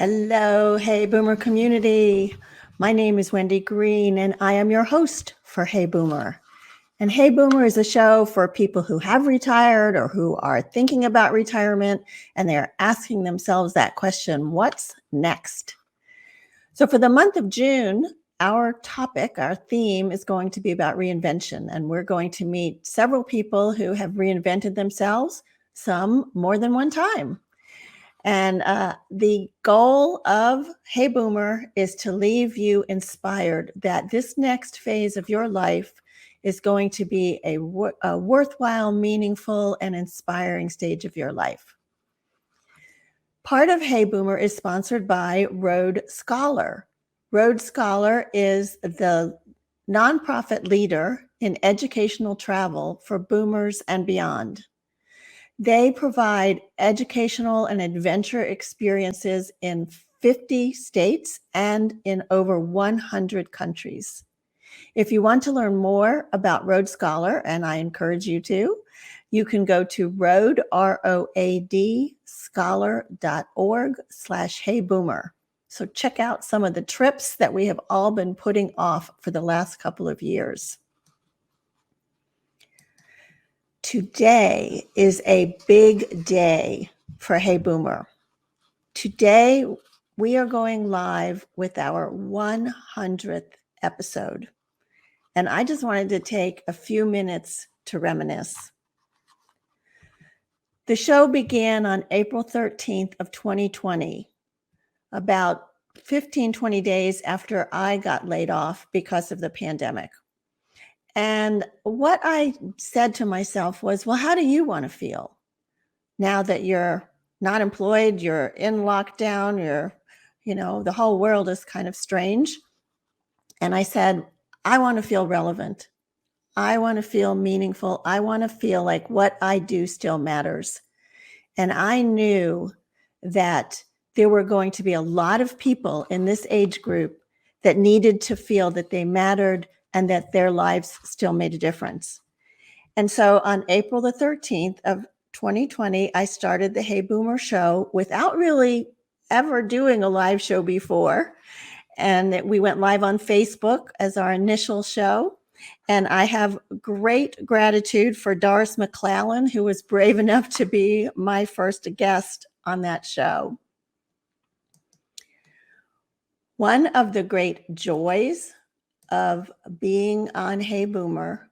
Hello, Hey Boomer community. My name is Wendy Green, and I am your host for Hey Boomer. And Hey Boomer is a show for people who have retired or who are thinking about retirement, and they're asking themselves that question, what's next? So for the month of June, our topic, our theme is going to be about reinvention, and we're going to meet several people who have reinvented themselves, some more than one time. And the goal of Hey Boomer is to leave you inspired that this next phase of your life is going to be a worthwhile, meaningful, and inspiring stage of your life. Part of Hey Boomer is sponsored by Road Scholar. Road Scholar is the nonprofit leader in educational travel for boomers and beyond. They provide educational and adventure experiences in 50 states and in over 100 countries. If you want to learn more about Road Scholar, and I encourage you to, you can go to road, R-O-A-D, scholar.org/heyboomer. So check out some of the trips that we have all been putting off for the last couple of years. Today is a big day for Hey Boomer. Today, we are going live with our 100th episode. And I just wanted to take a few minutes to reminisce. The show began on April 13th of 2020, about 20 days after I got laid off because of the pandemic. And what I said to myself was, well, how do you want to feel now that you're not employed, you're in lockdown, the whole world is kind of strange. And I said, I want to feel relevant. I want to feel meaningful. I want to feel like what I do still matters. And I knew that there were going to be a lot of people in this age group that needed to feel that they mattered and that their lives still made a difference. And so on April the 13th of 2020, I started the Hey Boomer show without really ever doing a live show before. And we went live on Facebook as our initial show. And I have great gratitude for Doris McClellan, who was brave enough to be my first guest on that show. One of the great joys of being on Hey Boomer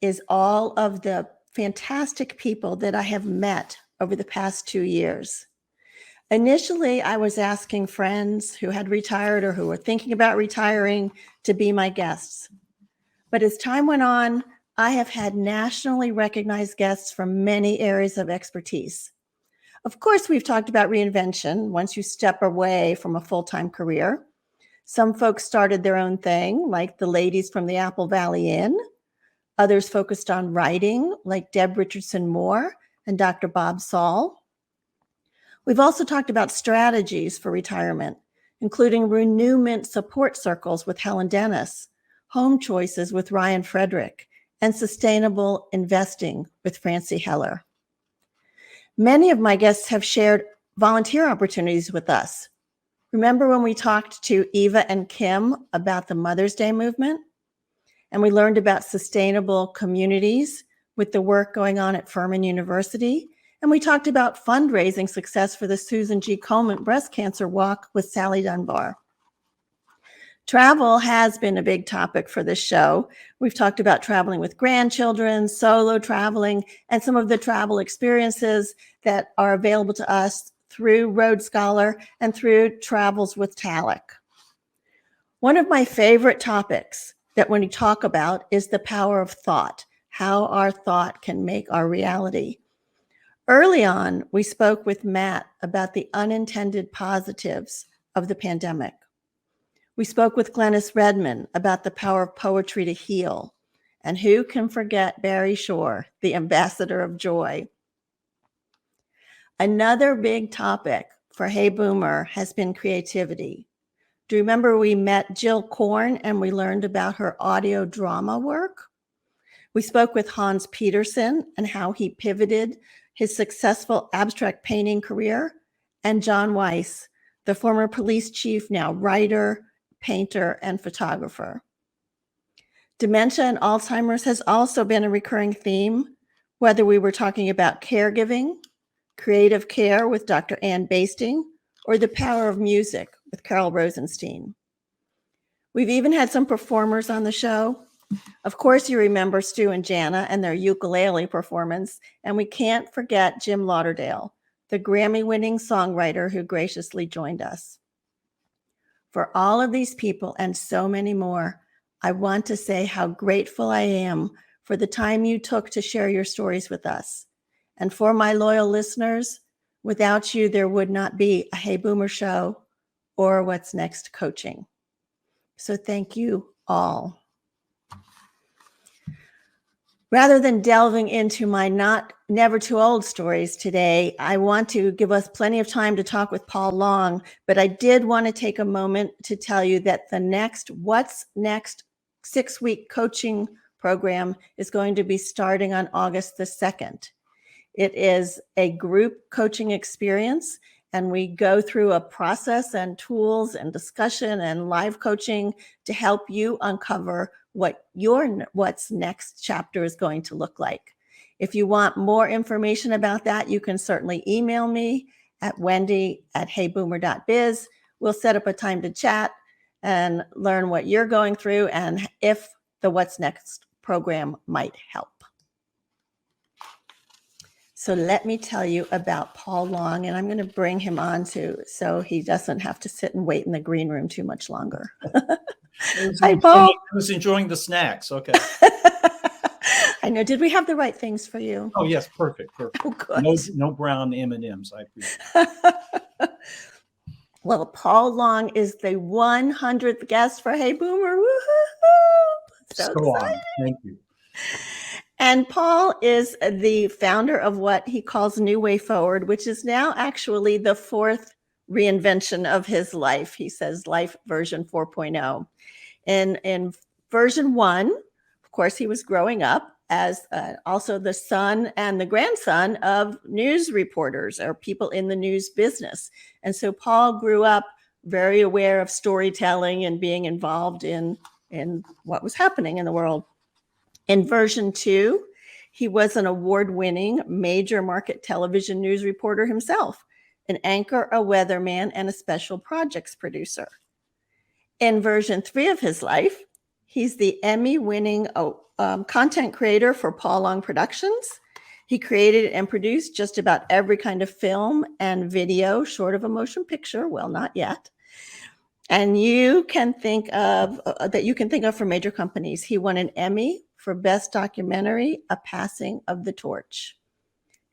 is all of the fantastic people that I have met over the past 2 years. Initially, I was asking friends who had retired or who were thinking about retiring to be my guests. But as time went on, I have had nationally recognized guests from many areas of expertise. Of course, we've talked about reinvention once you step away from a full-time career. Some folks started their own thing, like the ladies from the Apple Valley Inn. Others focused on writing, like Deb Richardson Moore and Dr. Bob Saul. We've also talked about strategies for retirement, including renewment support circles with Helen Dennis, home choices with Ryan Frederick, and sustainable investing with Francie Heller. Many of my guests have shared volunteer opportunities with us. Remember when we talked to Eva and Kim about the Mother's Day movement? And we learned about sustainable communities with the work going on at Furman University. And we talked about fundraising success for the Susan G. Komen Breast Cancer Walk with Sally Dunbar. Travel has been a big topic for this show. We've talked about traveling with grandchildren, solo traveling, and some of the travel experiences that are available to us through Road Scholar and through Travels with Talik. One of my favorite topics that when you talk about is the power of thought, how our thought can make our reality. Early on, we spoke with Matt about the unintended positives of the pandemic. We spoke with Glennis Redman about the power of poetry to heal. And who can forget Barry Shore, the ambassador of joy? Another big topic for Hey Boomer has been creativity. Do you remember we met Jill Korn and we learned about her audio drama work? We spoke with Hans Peterson and how he pivoted his successful abstract painting career, and John Weiss, the former police chief, now writer, painter, and photographer. Dementia and Alzheimer's has also been a recurring theme, whether we were talking about caregiving, creative care with Dr. Ann Basting, or the power of music with Carol Rosenstein. We've even had some performers on the show. Of course, you remember Stu and Jana and their ukulele performance, and we can't forget Jim Lauderdale, the Grammy-winning songwriter who graciously joined us. For all of these people and so many more, I want to say how grateful I am for the time you took to share your stories with us. And for my loyal listeners, without you, there would not be a Hey Boomer show or What's Next coaching. So thank you all. Rather than delving into my never too old stories today, I want to give us plenty of time to talk with Paul Long, but I did want to take a moment to tell you that the next What's Next 6-week coaching program is going to be starting on August the 2nd. It is a group coaching experience, and we go through a process and tools and discussion and live coaching to help you uncover what your What's Next chapter is going to look like. If you want more information about that, you can certainly email me at wendy@heyboomer.biz. We'll set up a time to chat and learn what you're going through and if the What's Next program might help. So let me tell you about Paul Long, and I'm going to bring him on so he doesn't have to sit and wait in the green room too much longer. Hi, Paul. I was enjoying the snacks. Okay. I know. Did we have the right things for you? Oh, yes. Perfect. Oh, good. No brown M&Ms. I appreciate it. Well, Paul Long is the 100th guest for Hey Boomer. Woohoo! So exciting. Thank you. And Paul is the founder of what he calls New Way Forward, which is now actually the 4th reinvention of his life. He says life version 4.0. In version 1, of course, he was growing up as also the son and the grandson of news reporters or people in the news business. And so Paul grew up very aware of storytelling and being involved in what was happening in the world. In version 2, he was an award-winning major market television news reporter himself, an anchor, a weatherman, and a special projects producer. In version 3 of his life, he's the Emmy-winning content creator for Paul Long Productions. He created and produced just about every kind of film and video, short of a motion picture. Well, not yet. And you can think of for major companies. He won an Emmy for Best Documentary, A Passing of the Torch.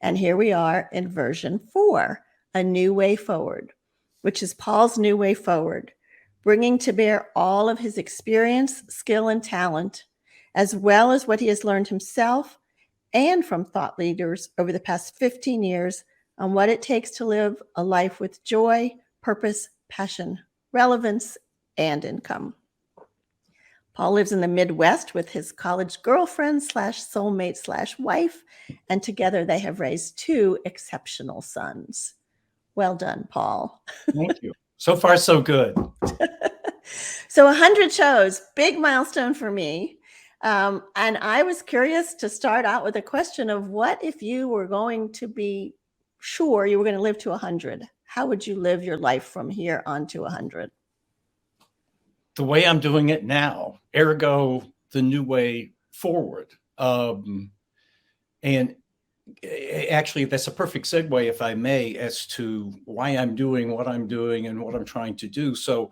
And here we are in version 4, A New Way Forward, which is Paul's new way forward, bringing to bear all of his experience, skill, and talent, as well as what he has learned himself and from thought leaders over the past 15 years on what it takes to live a life with joy, purpose, passion, relevance, and income. Paul lives in the Midwest with his college girlfriend / soulmate / wife, and together they have raised 2 exceptional sons. Well done, Paul. Thank you. So far, so good. So 100 shows, big milestone for me. And I was curious to start out with a question of what if you were going to be sure you were going to live to 100? How would you live your life from here on to 100? The way I'm doing it now, ergo the new way forward. And actually, that's a perfect segue, if I may, as to why I'm doing what I'm doing and what I'm trying to do. So,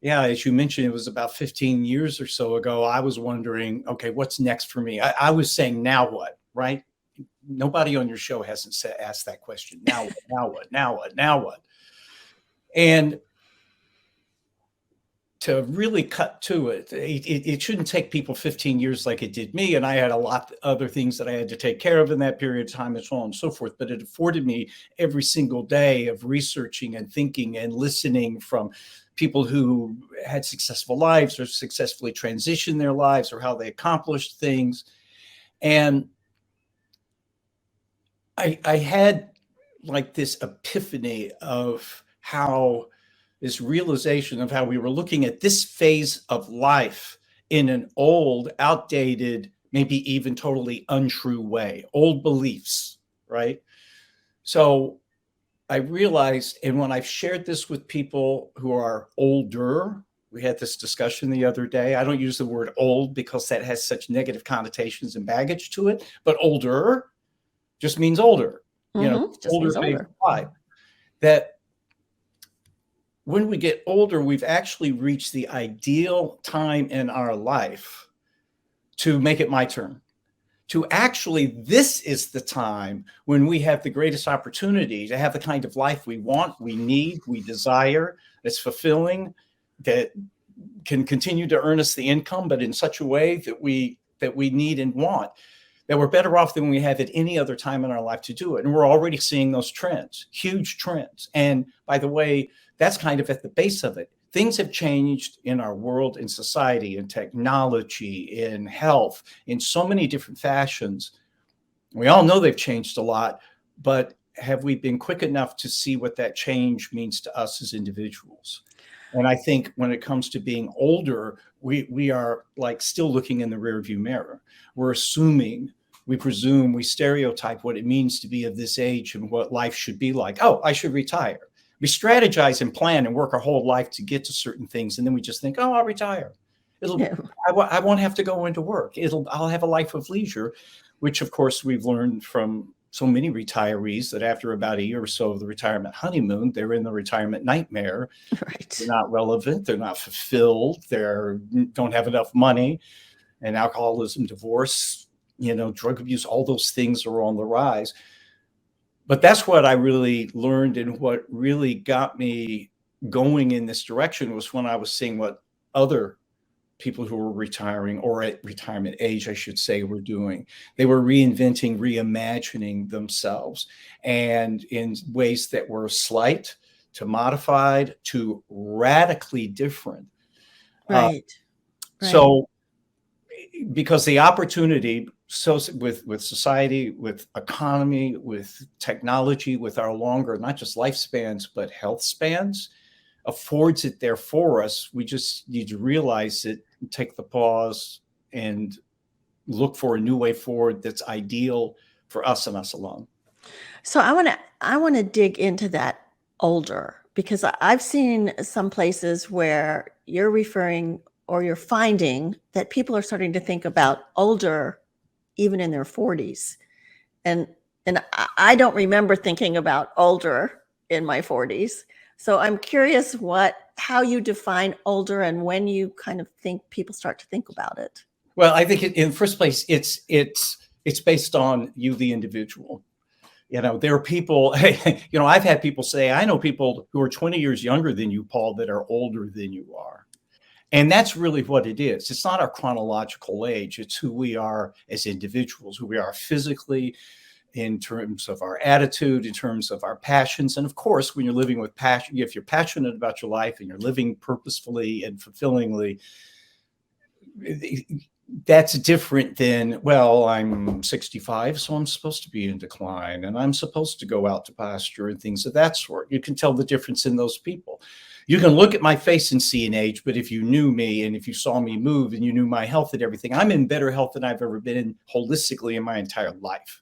yeah, as you mentioned, it was about 15 years or so ago. I was wondering, okay, what's next for me? I was saying, now what, right? Nobody on your show hasn't asked that question. Now what, now what, now what, now what? And to really cut to it, it shouldn't take people 15 years like it did me. And I had a lot of other things that I had to take care of in that period of time and so on and so forth. But it afforded me every single day of researching and thinking and listening from people who had successful lives or successfully transitioned their lives or how they accomplished things. And I had like this epiphany of how this realization of how we were looking at this phase of life in an old, outdated, maybe even totally untrue way, old beliefs, right? So I realized, and when I've shared this with people who are older, we had this discussion the other day. I don't use the word old because that has such negative connotations and baggage to it, but older just means older, Just older means phase of older. life. That when we get older, we've actually reached the ideal time in our life to make it my turn. To actually, this is the time when we have the greatest opportunity to have the kind of life we want, we need, we desire, that's fulfilling, that can continue to earn us the income, but in such a way that we need and want, that we're better off than we have at any other time in our life to do it. And we're already seeing those trends, huge trends. And by the way, that's kind of at the base of it. Things have changed in our world, in society, in technology, in health, in so many different fashions. We all know they've changed a lot, but have we been quick enough to see what that change means to us as individuals? And I think when it comes to being older, we are like still looking in the rearview mirror. We're assuming, we presume, we stereotype what it means to be of this age and what life should be like. Oh, I should retire. We strategize and plan and work our whole life to get to certain things. And then we just think, oh, I'll retire. Yeah. I won't have to go into work. I'll have a life of leisure, which of course we've learned from so many retirees that after about a year or so of the retirement honeymoon, they're in the retirement nightmare. Right. They're not relevant. They're not fulfilled. They don't have enough money, and alcoholism, divorce, drug abuse, all those things are on the rise. But that's what I really learned, and what really got me going in this direction was when I was seeing what other people who were retiring, or at retirement age, I should say, were doing. They were reinventing, reimagining themselves, and in ways that were slight to modified to radically different. Right. So because the opportunity, so with society, with economy, with technology, with our longer, not just lifespans, but health spans, affords it there for us. We just need to realize it, take the pause, and look for a new way forward that's ideal for us and us alone. So I want to dig into that older, because I've seen some places where you're referring, or you're finding that people are starting to think about older even in their 40s. And I don't remember thinking about older in my 40s. So I'm curious how you define older and when you kind of think people start to think about it. Well, I think in the first place, it's based on you, the individual. There are people, I've had people say, I know people who are 20 years younger than you, Paul, that are older than you are. And that's really what it is. It's not our chronological age. It's who we are as individuals, who we are physically, in terms of our attitude, in terms of our passions. And of course, when you're living with passion, if you're passionate about your life and you're living purposefully and fulfillingly, that's different than, well, I'm 65, so I'm supposed to be in decline and I'm supposed to go out to pasture and things of that sort. You can tell the difference in those people. You can look at my face and see an age, but if you knew me and if you saw me move and you knew my health and everything, I'm in better health than I've ever been in holistically in my entire life,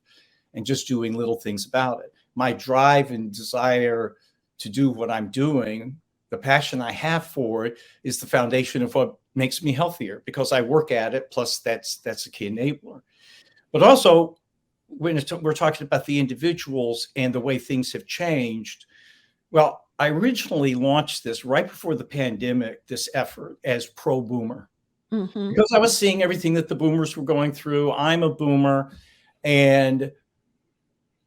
and just doing little things about it. My drive and desire to do what I'm doing, the passion I have for it, is the foundation of what makes me healthier, because I work at it. Plus that's a key enabler. But also, when we're talking about the individuals and the way things have changed, well, I originally launched this right before the pandemic, this effort, as pro-boomer, because I was seeing everything that the boomers were going through. I'm a boomer,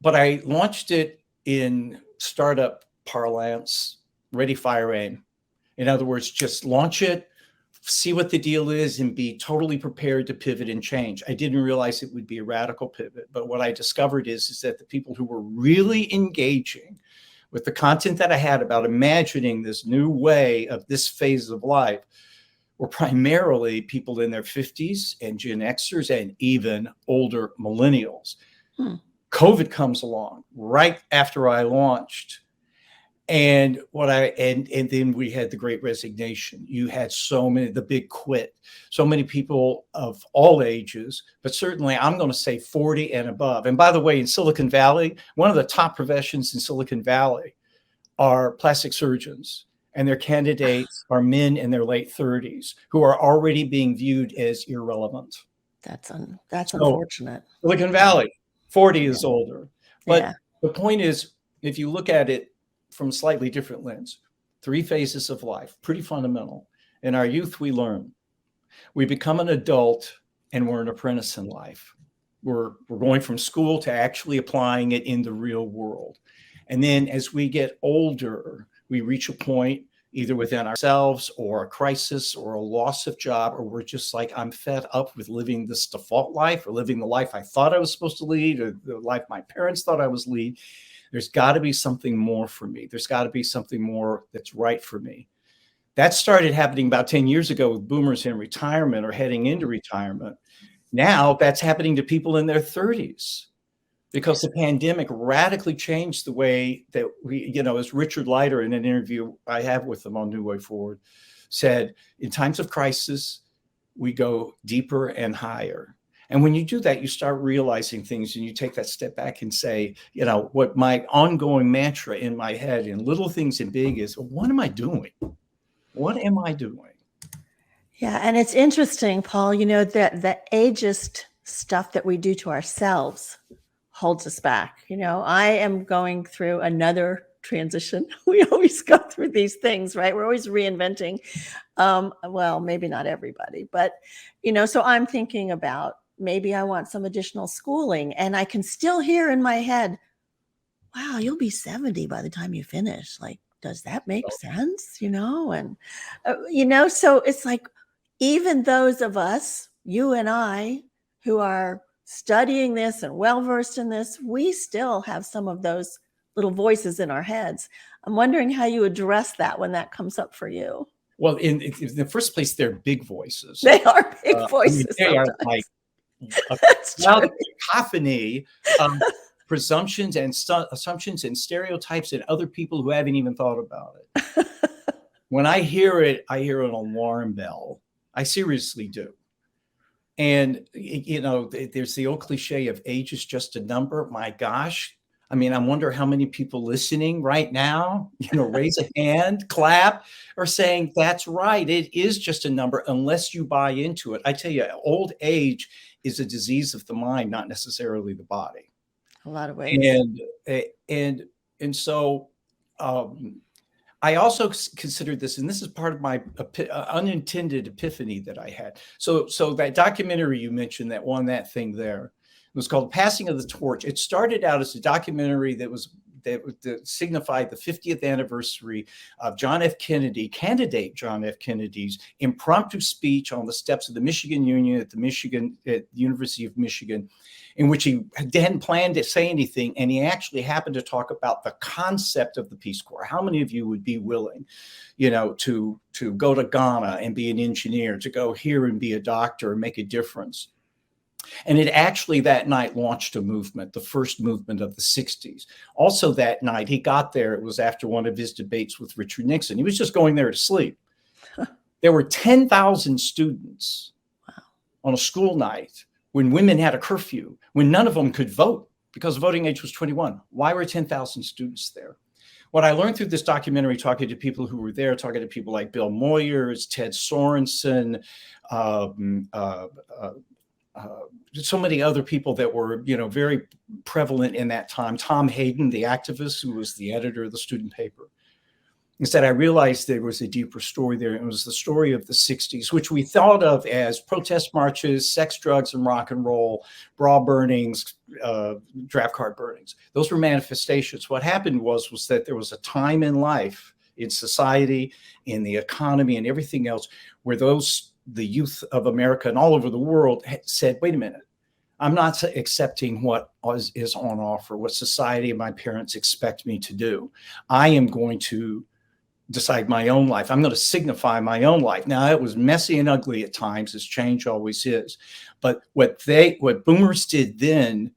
but I launched it in startup parlance, ready, fire, aim. In other words, just launch it, see what the deal is, and be totally prepared to pivot and change. I didn't realize it would be a radical pivot, but what I discovered is that the people who were really engaging with the content that I had about imagining this new way of this phase of life were primarily people in their 50s and Gen Xers and even older millennials. COVID comes along right after I launched, And and then we had the Great Resignation. You had so many, the big quit, so many people of all ages, but certainly I'm going to say 40 and above. And by the way, in Silicon Valley, one of the top professions in Silicon Valley are plastic surgeons, and their candidates are men in their late 30s who are already being viewed as irrelevant. That's So unfortunate. Silicon Yeah. Valley, 40 is older. But Yeah. the point is, if you look at it from a slightly different lens, 3 phases of life, pretty fundamental. In our youth, we learn. We become an adult, and we're an apprentice in life. We're going from school to actually applying it in the real world. And then as we get older, we reach a point either within ourselves or a crisis or a loss of job, or we're just like, I'm fed up with living this default life, or living the life I thought I was supposed to lead, or the life my parents thought I was lead. There's got to be something more for me. There's got to be something more that's right for me. That started happening about 10 years ago with boomers in retirement or heading into retirement. Now that's happening to people in their 30s, because the pandemic radically changed the way that we, as Richard Leiter in an interview I have with him on New Way Forward said, in times of crisis, we go deeper and higher. And when you do that, you start realizing things, and you take that step back and say, what my ongoing mantra in my head in little things and big is, what am I doing? What am I doing? Yeah. And it's interesting, Paul, that the ageist stuff that we do to ourselves holds us back. I am going through another transition. We always go through these things, right? We're always reinventing. Well, maybe not everybody, but, so I'm thinking about, maybe I want some additional schooling, and I can still hear in my head, wow, you'll be 70 by the time you finish. Like, does that make sense? And, so it's like, even those of us, you and I, who are studying this and well-versed in this, we still have some of those little voices in our heads. I'm wondering how you address that when that comes up for you. Well, in the first place, they're big voices. They are big voices. They are like a cacophony of presumptions and assumptions and stereotypes and other people who haven't even thought about it. When I hear it, I hear an alarm bell. I seriously do. And, there's the old cliche of age is just a number. My gosh. I mean, I wonder how many people listening right now, raise a hand, clap, or saying, that's right. It is just a number, unless you buy into it. I tell you, old age is a disease of the mind, not necessarily the body. A lot of ways. And so I also considered this, and this is part of my unintended epiphany that I had. So that documentary you mentioned that won that thing there, it was called Passing of the Torch. It started out as a documentary that signified the 50th anniversary of John F. Kennedy, candidate John F. Kennedy's impromptu speech on the steps of the Michigan Union at the University of Michigan, in which he hadn't planned to say anything, and he actually happened to talk about the concept of the Peace Corps. How many of you would be willing, to go to Ghana and be an engineer, to go here and be a doctor and make a difference? And it actually that night launched a movement, the first movement of the 60s. Also that night, he got there. It was after one of his debates with Richard Nixon. He was just going there to sleep. There were 10,000 students on a school night when women had a curfew, when none of them could vote because voting age was 21. Why were 10,000 students there? What I learned through this documentary, talking to people who were there, talking to people like Bill Moyers, Ted Sorensen, so many other people that were, very prevalent in that time. Tom Hayden, the activist who was the editor of the student paper. Instead, I realized there was a deeper story there. It was the story of the 60s, which we thought of as protest marches, sex, drugs, and rock and roll, bra burnings, draft card burnings. Those were manifestations. What happened was that there was a time in life, in society, in the economy, and everything else, where the youth of America and all over the world said, wait a minute, I'm not accepting what is on offer, what society and my parents expect me to do. I am going to decide my own life. I'm going to signify my own life. Now, it was messy and ugly at times, as change always is. But what boomers did then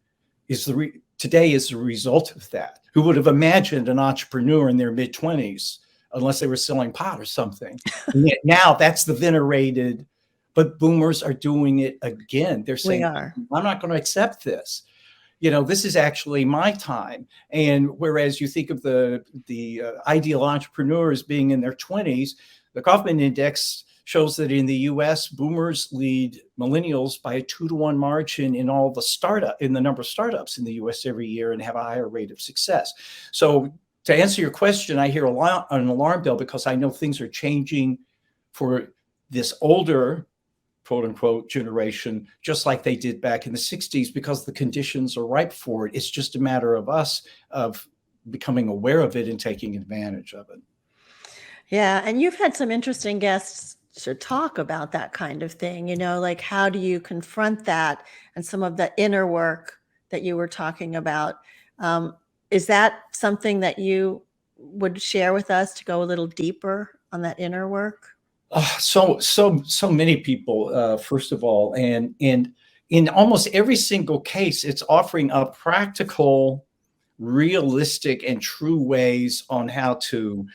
is to today is a result of that. Who would have imagined an entrepreneur in their mid-20s unless they were selling pot or something? And yet now that's the venerated, but boomers are doing it again. They're We saying, are. I'm not going to accept this. This is actually my time. And whereas you think of the ideal entrepreneur as being in their 20s, the Kaufman Index shows that in the US, boomers lead millennials by a 2-to-1 margin in the number of startups in the US every year and have a higher rate of success. So to answer your question, I hear an alarm bell because I know things are changing for this older, quote unquote, generation, just like they did back in the 60s, because the conditions are ripe for it. It's just a matter of us of becoming aware of it and taking advantage of it. Yeah. And you've had some interesting guests to talk about that kind of thing, like how do you confront that and some of the inner work that you were talking about. Is that something that you would share with us to go a little deeper on that inner work? So many people, first of all, and in almost every single case, it's offering up practical, realistic, and true ways on how to,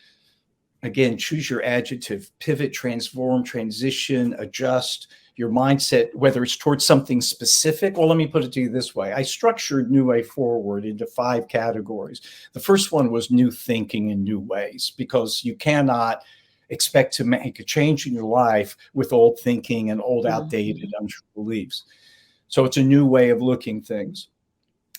again, choose your adjective, pivot, transform, transition, adjust your mindset, whether it's towards something specific. Well, let me put it to you this way. I structured New Way Forward into 5 categories. The first one was new thinking in new ways, because you cannot expect to make a change in your life with old thinking and old, outdated, untrue beliefs. So it's a new way of looking things.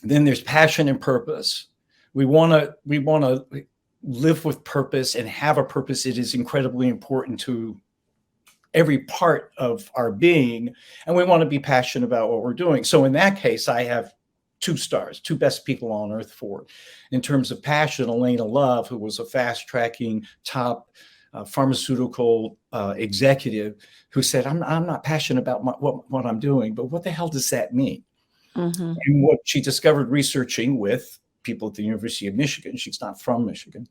Then there's passion and purpose. We want to live with purpose and have a purpose. It is incredibly important to every part of our being, and we want to be passionate about what we're doing. So in that case, I have 2 stars, 2 best people on earth for it. In terms of passion, Elena Love, who was a fast-tracking top pharmaceutical executive, who said, I'm not passionate about what I'm doing, but what the hell does that mean? And what she discovered researching with people at the University of Michigan, she's not from Michigan,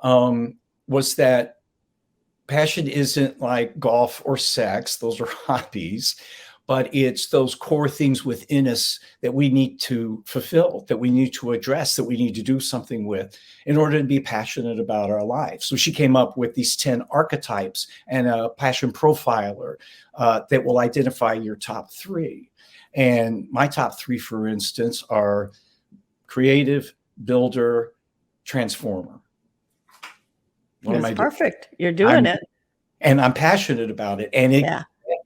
was that passion isn't like golf or sex. Those are hobbies, but it's those core things within us that we need to fulfill, that we need to address, that we need to do something with in order to be passionate about our life. So she came up with these 10 archetypes and a passion profiler that will identify your top 3. And my top 3, for instance, are creative, builder, transformer. That's perfect. You're doing it. And I'm passionate about it. And it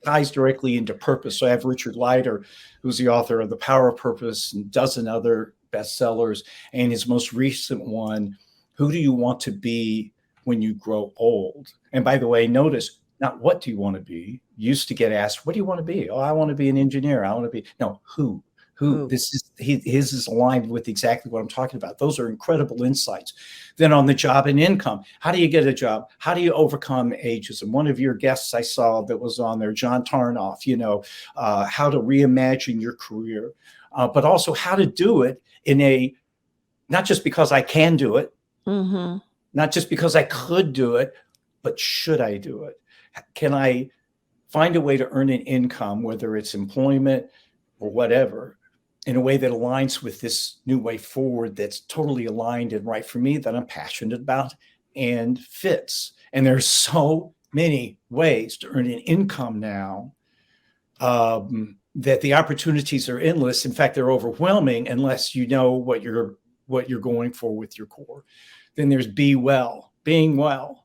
ties directly into purpose. So I have Richard Leider, who's the author of The Power of Purpose and a dozen other bestsellers. And his most recent one, Who Do You Want to Be When You Grow Old? And by the way, notice, not what do you want to be? Used to get asked, what do you want to be? Oh, I want to be an engineer. I want to be, no, who? His is aligned with exactly what I'm talking about. Those are incredible insights. Then on the job and income, how do you get a job? How do you overcome ageism? One of your guests I saw that was on there, John Tarnoff, how to reimagine your career, but also how to do it in not just because I can do it, not just because I could do it, but should I do it? Can I find a way to earn an income, whether it's employment or whatever, in a way that aligns with this new way forward, that's totally aligned and right for me, that I'm passionate about and fits. And there's so many ways to earn an income now that the opportunities are endless. In fact, they're overwhelming unless you know what you're going for with your core. Then there's being well.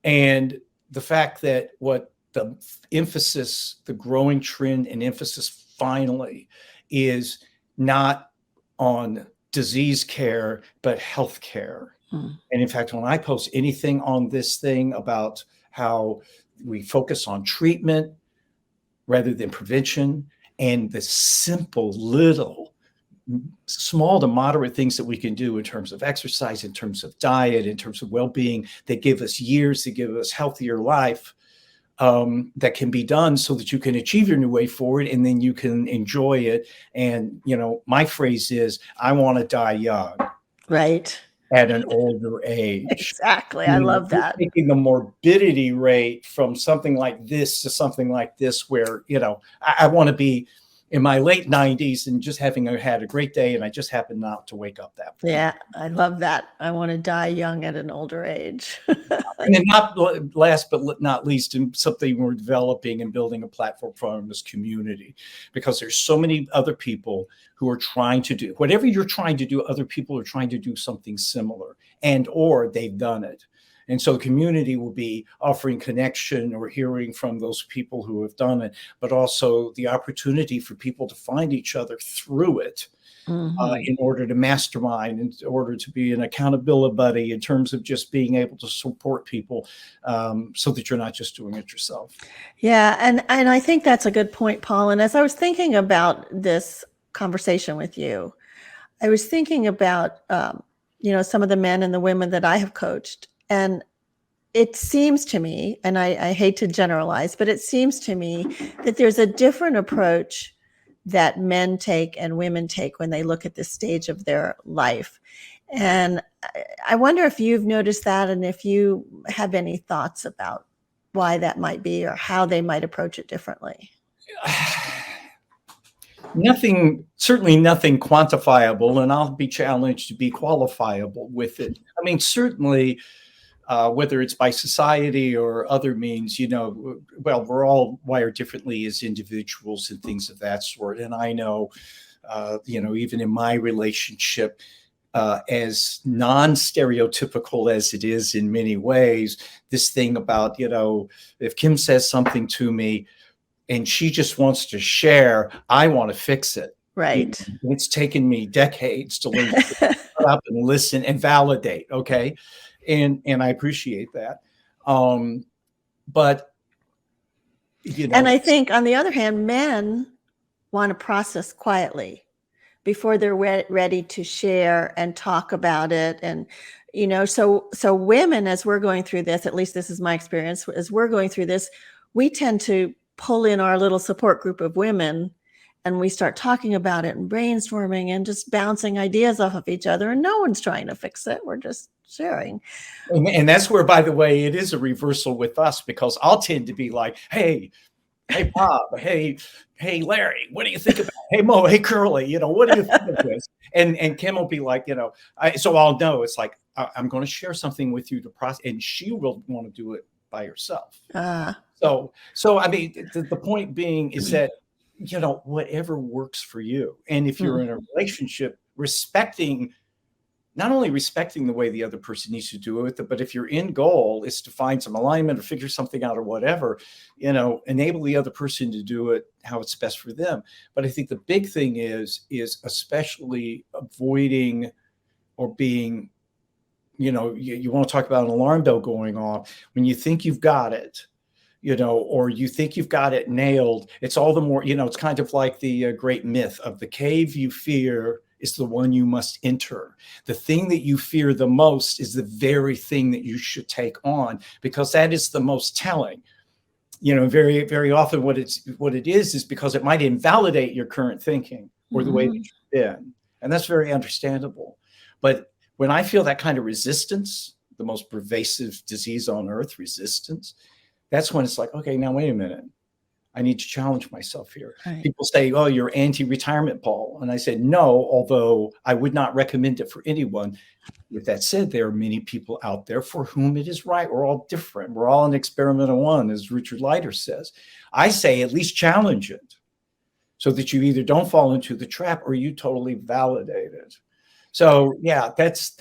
And the fact that what the emphasis, the growing trend and emphasis finally is not on disease care, but health care. And in fact, when I post anything on this thing about how we focus on treatment rather than prevention, and the simple little small to moderate things that we can do in terms of exercise, in terms of diet, in terms of well-being, that give us years, that give us healthier life, that can be done so that you can achieve your new way forward, and then you can enjoy it. And, my phrase is, I want to die young. Right. At an older age. Exactly. I love that. Taking the morbidity rate from something like this to something like this, where, I want to be in my late 90s and just having had a great day, and I just happened not to wake up that morning. Yeah, I love that. I want to die young at an older age. And then not last but not least, in something we're developing and building a platform from this community, because there's so many other people who are trying to do whatever you're trying to do. Other people are trying to do something similar, and or they've done it. And so the community will be offering connection or hearing from those people who have done it, but also the opportunity for people to find each other through it. In order to mastermind, in order to be an accountability buddy, in terms of just being able to support people, so that you're not just doing it yourself. Yeah, and I think that's a good point, Paul. And as I was thinking about this conversation with you, I was thinking about some of the men and the women that I have coached, and it seems to me, and I hate to generalize, but it seems to me that there's a different approach that men take and women take when they look at this stage of their life. And I wonder if you've noticed that, and if you have any thoughts about why that might be, or how they might approach it differently. Certainly nothing quantifiable, and I'll be challenged to be qualifiable with it. I mean, certainly, whether it's by society or other means, well, we're all wired differently as individuals and things of that sort. And I know, even in my relationship, as non-stereotypical as it is in many ways, this thing about, if Kim says something to me and she just wants to share, I want to fix it. Right. It's taken me decades to learn to shut up and listen and validate. Okay. And I appreciate that. But, and I think on the other hand, men want to process quietly before they're ready to share and talk about it. And, so women, as we're going through this, at least this is my experience, as we're going through this, we tend to pull in our little support group of women, and we start talking about it and brainstorming and just bouncing ideas off of each other. And no one's trying to fix it. We're just sharing. And that's where, by the way, it is a reversal with us, because I'll tend to be like, hey, Bob, hey, Larry, what do you think about, hey, Mo, hey, Curly, what do you think of this? And Kim will be like, so I'll know it's like, I'm going to share something with you to process, and she will want to do it by herself. So I mean, the point being is that, whatever works for you. And if you're in a relationship, not only respecting the way the other person needs to do it, but if your end goal is to find some alignment or figure something out or whatever, enable the other person to do it how it's best for them. But I think the big thing is especially avoiding or being, you want to talk about an alarm bell going off when you think you've got it, or you think you've got it nailed. It's all the more, it's kind of like the great myth of the cave you fear is the one you must enter. The thing that you fear the most is the very thing that you should take on, because that is the most telling. Very, very often what it is because it might invalidate your current thinking or the way that you've been. And that's very understandable. But when I feel that kind of resistance, the most pervasive disease on earth, resistance, that's when it's like, okay, now wait a minute. I need to challenge myself here. Right. People say, oh, you're anti-retirement, Paul. And I said, no, although I would not recommend it for anyone. With that said, there are many people out there for whom it is right. We're all different. We're all an experiment of one, as Richard Leiter says. I say at least challenge it so that you either don't fall into the trap or you totally validate it. So yeah, that's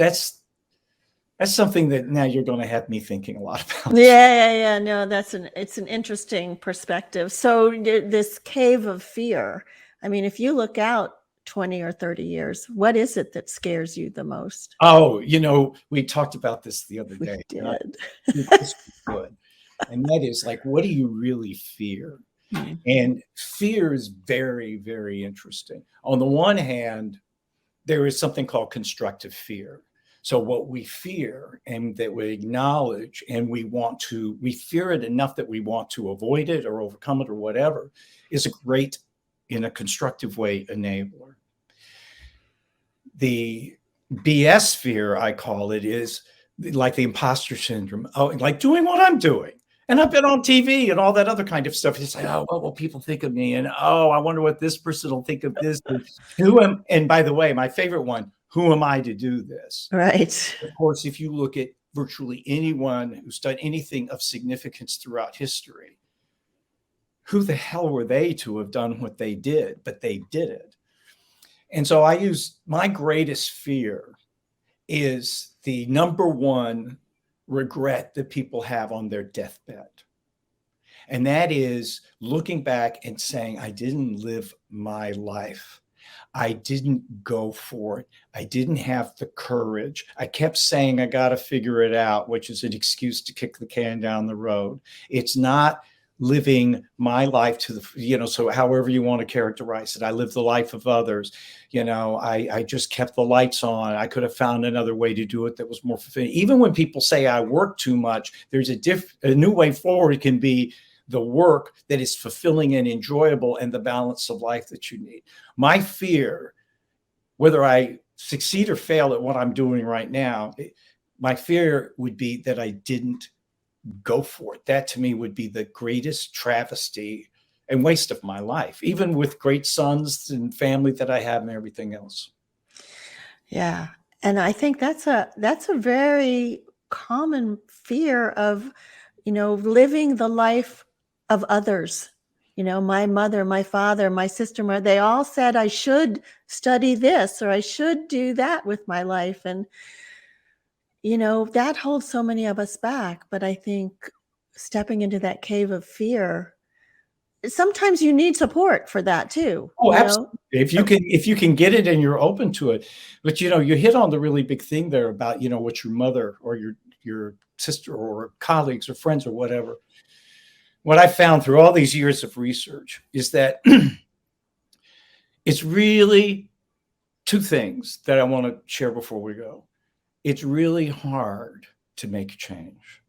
something that now you're going to have me thinking a lot about. Yeah. No, it's an interesting perspective. So this cave of fear, I mean, if you look out 20 or 30 years, what is it that scares you the most? Oh, we talked about this the other day. We did. This was good. And that is like, what do you really fear? And fear is very, very interesting. On the one hand, there is something called constructive fear. So what we fear and that we acknowledge and we fear it enough that we want to avoid it or overcome it or whatever, is a great, in a constructive way, enabler. The BS fear, I call it, is like the imposter syndrome. Oh, like doing what I'm doing. And I've been on TV and all that other kind of stuff. It's like, oh, what will people think of me? And oh, I wonder what this person will think of this. And and by the way, my favorite one, who am I to do this? Right. Of course, if you look at virtually anyone who's done anything of significance throughout history, who the hell were they to have done what they did? But they did it. And so I use my greatest fear is the number one regret that people have on their deathbed. And that is looking back and saying, I didn't live my life. I didn't go for it. I didn't have the courage. I kept saying, I got to figure it out, which is an excuse to kick the can down the road. It's not living my life to the, so however you want to characterize it, I live the life of others. I just kept the lights on. I could have found another way to do it that was more fulfilling. Even when people say I work too much, there's a new way forward. It can be the work that is fulfilling and enjoyable and the balance of life that you need. My fear, whether I succeed or fail at what I'm doing right now, my fear would be that I didn't go for it. That to me would be the greatest travesty and waste of my life, even with great sons and family that I have and everything else. Yeah. And I think that's a very common fear of, living the life of others. My mother, my father, my sister, they all said I should study this or I should do that with my life. And, that holds so many of us back. But I think stepping into that cave of fear, sometimes you need support for that too. Oh, absolutely. If you can get it and you're open to it. But you hit on the really big thing there about, what your mother or your sister or colleagues or friends or whatever. What I found through all these years of research is that it's really two things that I want to share before we go. It's really hard to make a change.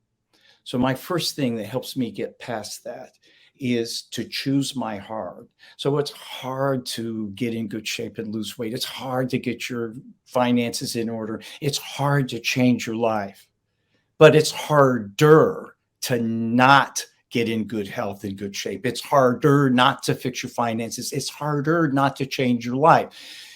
So my first thing that helps me get past that is to choose my heart. So it's hard to get in good shape and lose weight. It's hard to get your finances in order. It's hard to change your life, but it's harder to not get in good health and good shape. It's harder not to fix your finances. It's harder not to change your life.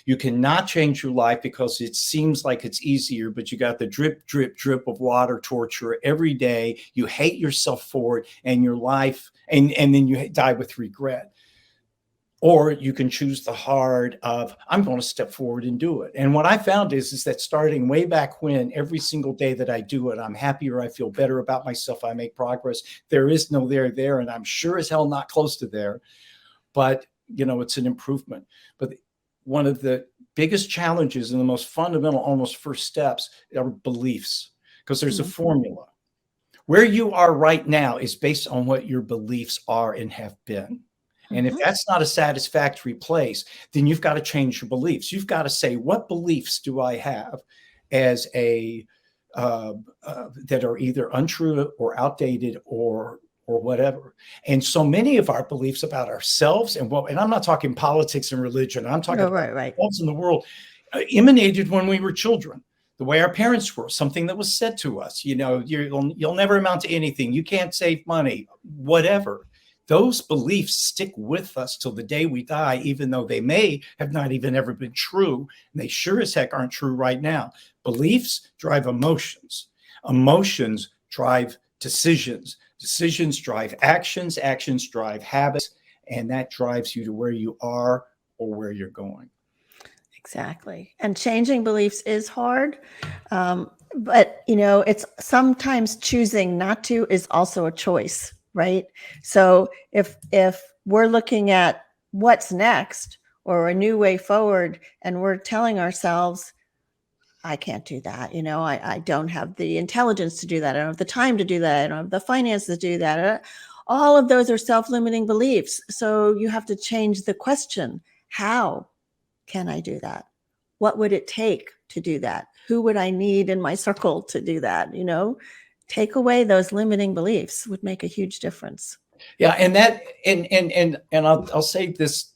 You cannot change your life because it seems like it's easier, but you got the drip, drip, drip of water torture every day. You hate yourself for it and your life, and then you die with regret. Or you can choose the hard of, I'm going to step forward and do it. And what I found is that starting way back when, every single day that I do it, I'm happier. I feel better about myself. I make progress. There is no there, and I'm sure as hell not close to there. But, it's an improvement. But one of the biggest challenges and the most fundamental, almost first steps are beliefs, because there's a formula. Where you are right now is based on what your beliefs are and have been. And if that's not a satisfactory place, then you've got to change your beliefs. You've got to say, what beliefs do I have as that are either untrue or outdated or whatever. And so many of our beliefs about ourselves and I'm not talking politics and religion. I'm talking about ourselves in the world, emanated when we were children. The way our parents were, something that was said to us, you'll never amount to anything. You can't save money, whatever. Those beliefs stick with us till the day we die, even though they may have not even ever been true. And they sure as heck aren't true right now. Beliefs drive emotions. Emotions drive decisions. Decisions drive actions. Actions drive habits. And that drives you to where you are or where you're going. Exactly. And changing beliefs is hard. But, it's sometimes choosing not to is also a choice. Right. So if we're looking at what's next or a new way forward and we're telling ourselves, I can't do that. I don't have the intelligence to do that. I don't have the time to do that. I don't have the finances to do that. All of those are self-limiting beliefs. So you have to change the question. How can I do that? What would it take to do that? Who would I need in my circle to do that? Take away those limiting beliefs would make a huge difference. Yeah, and I'll say this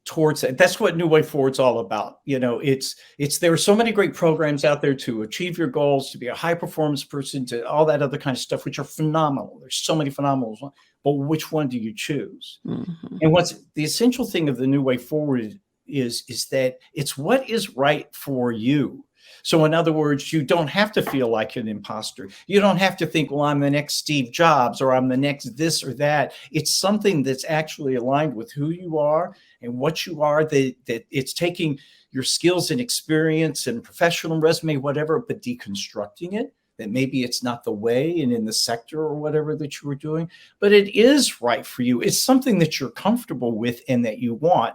towards that. That's what New Way Forward's all about. There are so many great programs out there to achieve your goals, to be a high performance person, to all that other kind of stuff, which are phenomenal. There's so many phenomenal ones, but which one do you choose? Mm-hmm. And what's the essential thing of the New Way Forward is that it's what is right for you. So in other words, you don't have to feel like an imposter. You don't have to think, well, I'm the next Steve Jobs or I'm the next this or that. It's something that's actually aligned with who you are and what you are, that it's taking your skills and experience and professional resume, whatever, but deconstructing it, that maybe it's not the way and in the sector or whatever that you were doing, but it is right for you. It's something that you're comfortable with and that you want,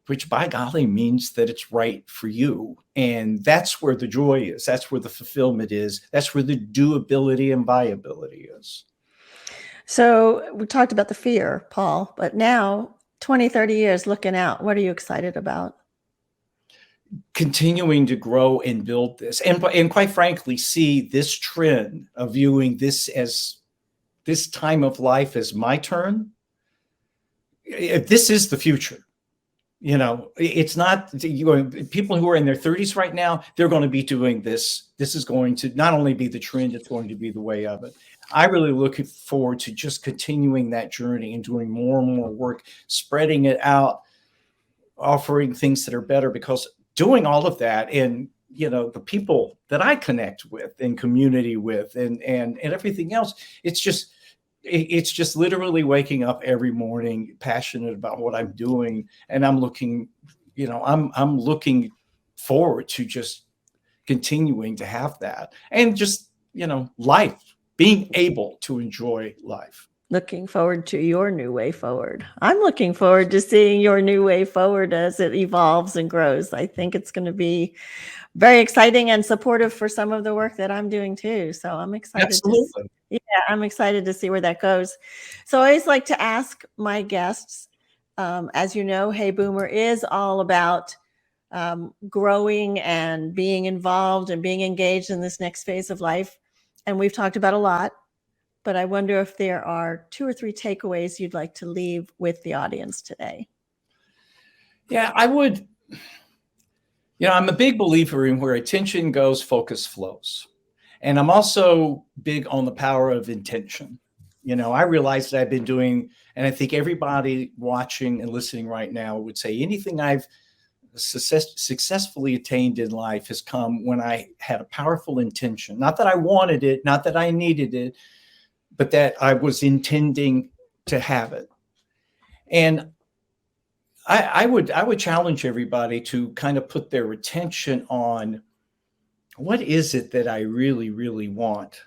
which by golly means that it's right for you. And that's where the joy is. That's where the fulfillment is. That's where the doability and viability is. So we talked about the fear, Paul, but now 20, 30 years looking out, what are you excited about? Continuing to grow and build this. And quite frankly, see this trend of viewing this as this time of life as my turn. This is the future. It's not people who are in their 30s right now, they're going to be doing this. This is going to not only be the trend, it's going to be the way of it. I really look forward to just continuing that journey and doing more and more work, spreading it out, offering things that are better, because doing all of that and, the people that I connect with and community with and everything else, it's just literally waking up every morning passionate about what I'm doing. And I'm looking forward to just continuing to have that and just, life, being able to enjoy life. Looking forward to your new way forward. I'm looking forward to seeing your new way forward as it evolves and grows. I think it's going to be very exciting and supportive for some of the work that I'm doing too. So I'm excited. Absolutely. I'm excited to see where that goes. So I always like to ask my guests, as you know, Hey Boomer is all about growing and being involved and being engaged in this next phase of life. And we've talked about a lot, but I wonder if there are 2 or 3 takeaways you'd like to leave with the audience today. Yeah, I would. I'm a big believer in where attention goes, focus flows. And I'm also big on the power of intention. I realize that I've been doing, and I think everybody watching and listening right now would say anything I've successfully attained in life has come when I had a powerful intention. Not that I wanted it, not that I needed it, but that I was intending to have it. And I would challenge everybody to kind of put their attention on what is it that I really, really want?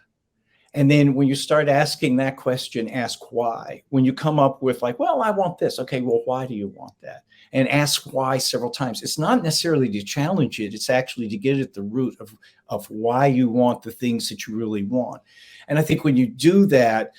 And then when you start asking that question, ask why. When you come up with like, well, I want this. Okay, well, why do you want that? And ask why several times. It's not necessarily to challenge it. It's actually to get at the root of why you want the things that you really want. And I think when you do that,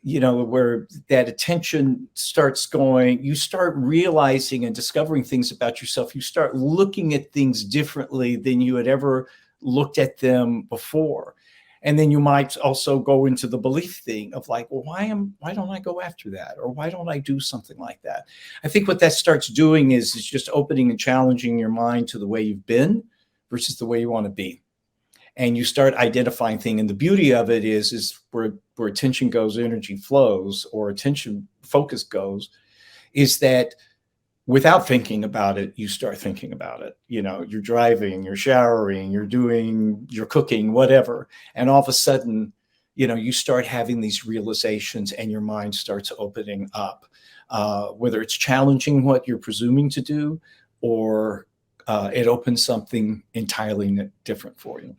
where that attention starts going, you start realizing and discovering things about yourself. You start looking at things differently than you had ever looked at them before. And then you might also go into the belief thing of like, well, why don't I go after that? Or why don't I do something like that? I think what that starts doing is just opening and challenging your mind to the way you've been versus the way you want to be. And you start identifying things. And the beauty of it is where attention goes, energy flows, or attention focus goes, is that without thinking about it, you start thinking about it. You're driving, you're showering, you're cooking, whatever. And all of a sudden, you start having these realizations and your mind starts opening up, whether it's challenging what you're presuming to do or it opens something entirely different for you.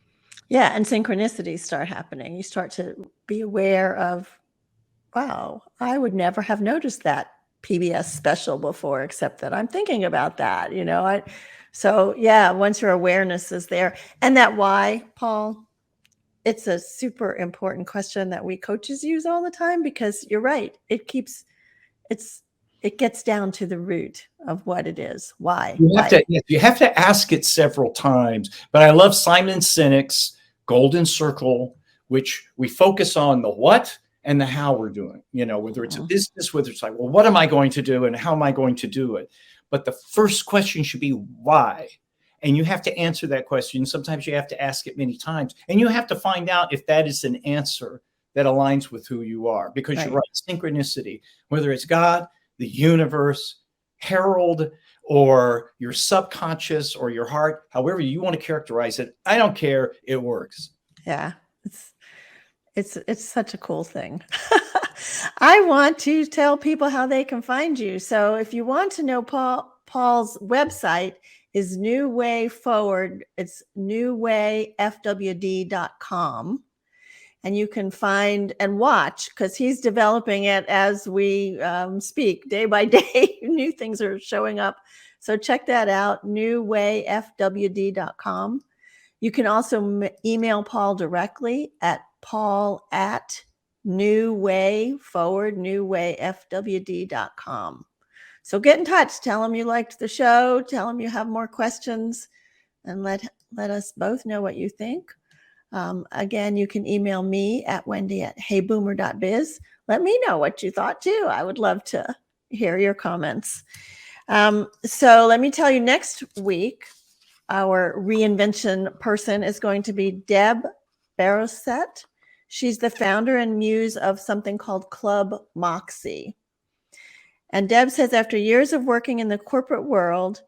Yeah. And synchronicities start happening. You start to be aware of, wow, I would never have noticed that PBS special before, except that I'm thinking about that, So yeah, once your awareness is there, and that why, Paul, it's a super important question that we coaches use all the time, because you're right. It gets down to the root of what it is. Why? You have to ask it several times. But I love Simon Sinek's Golden Circle, which we focus on the what and the how we're doing, whether it's a business, whether it's like, well, what am I going to do and how am I going to do it? but the first question should be why. And you have to answer that question. Sometimes you have to ask it many times, and you have to find out if that is an answer that aligns with who you are, because you're right, synchronicity, whether it's God, the universe, Harold, or your subconscious or your heart, however you want to characterize it, I don't care, it works. Yeah, it's such a cool thing. I want to tell people how they can find you. So if you want to know Paul's website is New Way Forward. It's newwayfwd.com. And you can find and watch, because he's developing it as we speak, day by day. New things are showing up. So check that out, newwayfwd.com. You can also email Paul directly at paul@newwayfwd.com. So get in touch. Tell him you liked the show. Tell him you have more questions, and let us both know what you think. Again, you can email me at wendy@heyboomer.biz. Let me know what you thought too. I would love to hear your comments. So let me tell you, next week, our reinvention person is going to be Deb Barroset. She's the founder and muse of something called Club Moxie. And Deb says after years of working in the corporate world,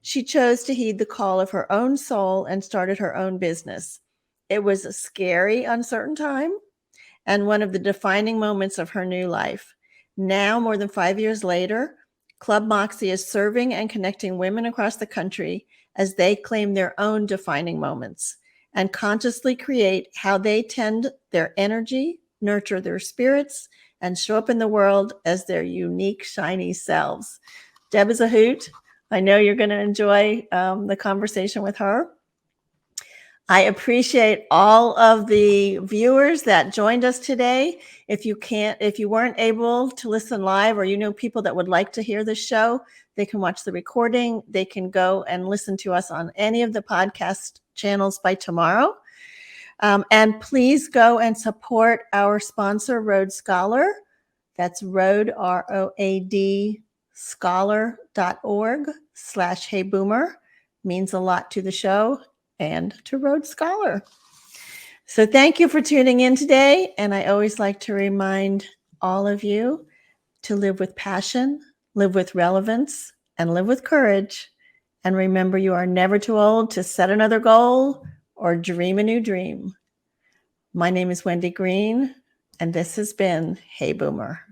she chose to heed the call of her own soul and started her own business. It was a scary, uncertain time and one of the defining moments of her new life. Now, more than 5 years later, Club Moxie is serving and connecting women across the country as they claim their own defining moments and consciously create how they tend their energy, nurture their spirits, and show up in the world as their unique, shiny selves. Deb is a hoot. I know you're going to enjoy the conversation with her. I appreciate all of the viewers that joined us today. If you weren't able to listen live, or you know people that would like to hear this show, they can watch the recording. They can go and listen to us on any of the podcast channels by tomorrow. And please go and support our sponsor, Road Scholar. That's Road, ROAD, scholar.org/heyboomer. Means a lot to the show and to Road Scholar. So thank you for tuning in today. And I always like to remind all of you to live with passion, live with relevance, and live with courage. And remember, you are never too old to set another goal or dream a new dream. My name is Wendy Green, and this has been Hey Boomer.